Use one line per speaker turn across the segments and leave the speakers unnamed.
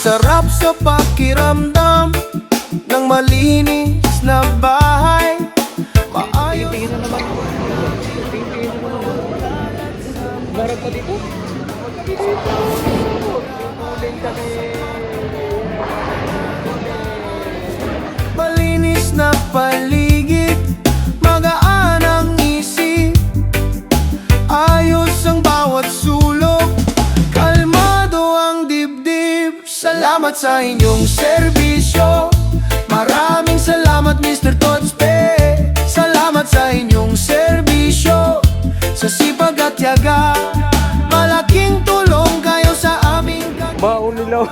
Sarap sa pakiramdam ng malinis na bahay. Maayos.
Tingin na naman. Barag pa dito?
Malinis na paligid, magaan ang isip, ayos ang bawat sulok, kalmado ang dibdib. Salamat sa inyong serbisyo. Maraming salamat Mr. Todspe. Salamat sa inyong serbisyo. Sa sipag at tiyaga, malaking tulong kayo sa aming
baon nilaw.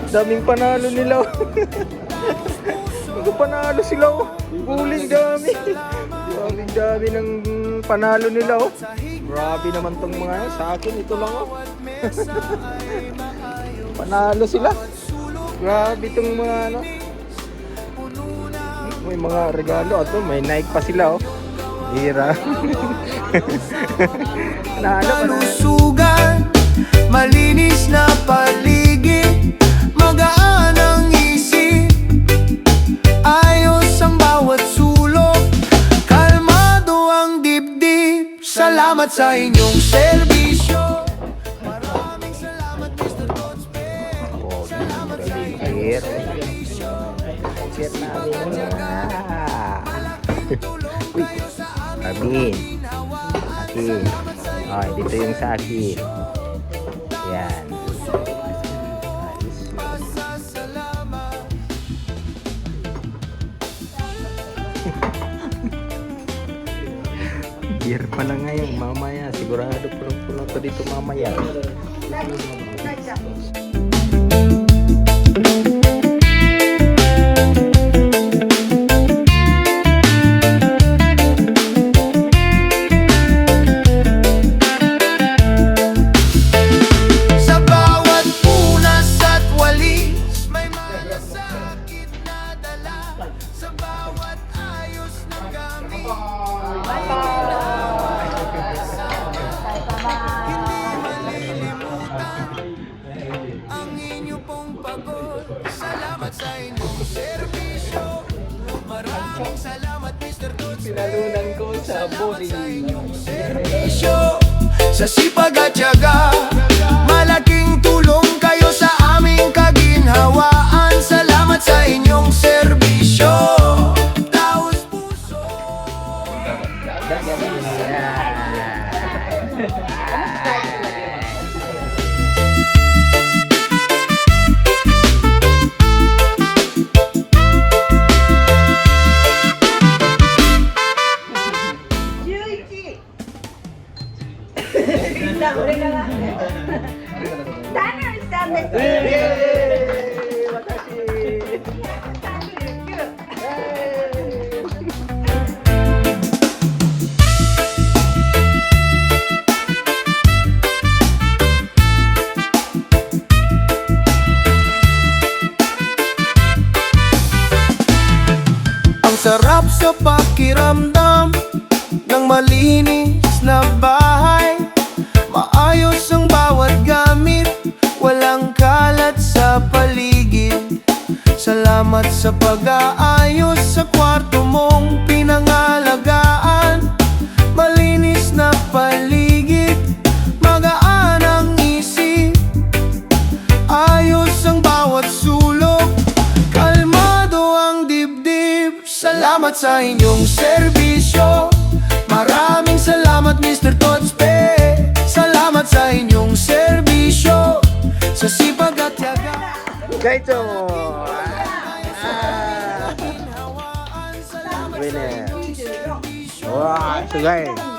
Daming panalo nilaw. Panalo sila. Huling dami. Daming dami ng panalo nila. Grabe naman tong mga sa akin. Ito lang oh. Panalo sila. Grabe tong mga ano. May mga regalo ato, may Nike pa sila oh. Hira.
Kalusugan, malinis na paligid, magaan ang isip, ayos ang bawat sulok, kalmado ang dibdib. Salamat sa inyong serbisyo. Maraming salamat Mr. Todspe.
Cheer. Cheer namin. Uy, amin. Akin. Okay, dito yung sa akin. Yan. Beer pa lang ngayon, mamaya. Sigurado pulang-pulang to dito mamaya.
Salamat sa inyong serbisyo. Maraming salamat Mr. Todspe.
Pinalunan ko sa body.
Serbisyo sa sipag at tiyaga, malaking tulong kayo sa aming kaginhawaan. Salamat sa inyong serbisyo. Taos puso. Ang sarap sa pakiramdam ng malinis na bahay, maayos ang bawat gamit, walang kalat sa paligid. Salamat sa pag-aayos sa kwarto mong pinangalagaan. Malinis na paligid, magaan ang isip, ayos ang bawat sulok, kalmado ang dibdib. Salamat sa inyong serbisyo. Maraming salamat Mr. Todspe. Salamat sa inyong serbisyo. Sa sipag at tiyaga.
Gaito. Winner. Wow, so guys.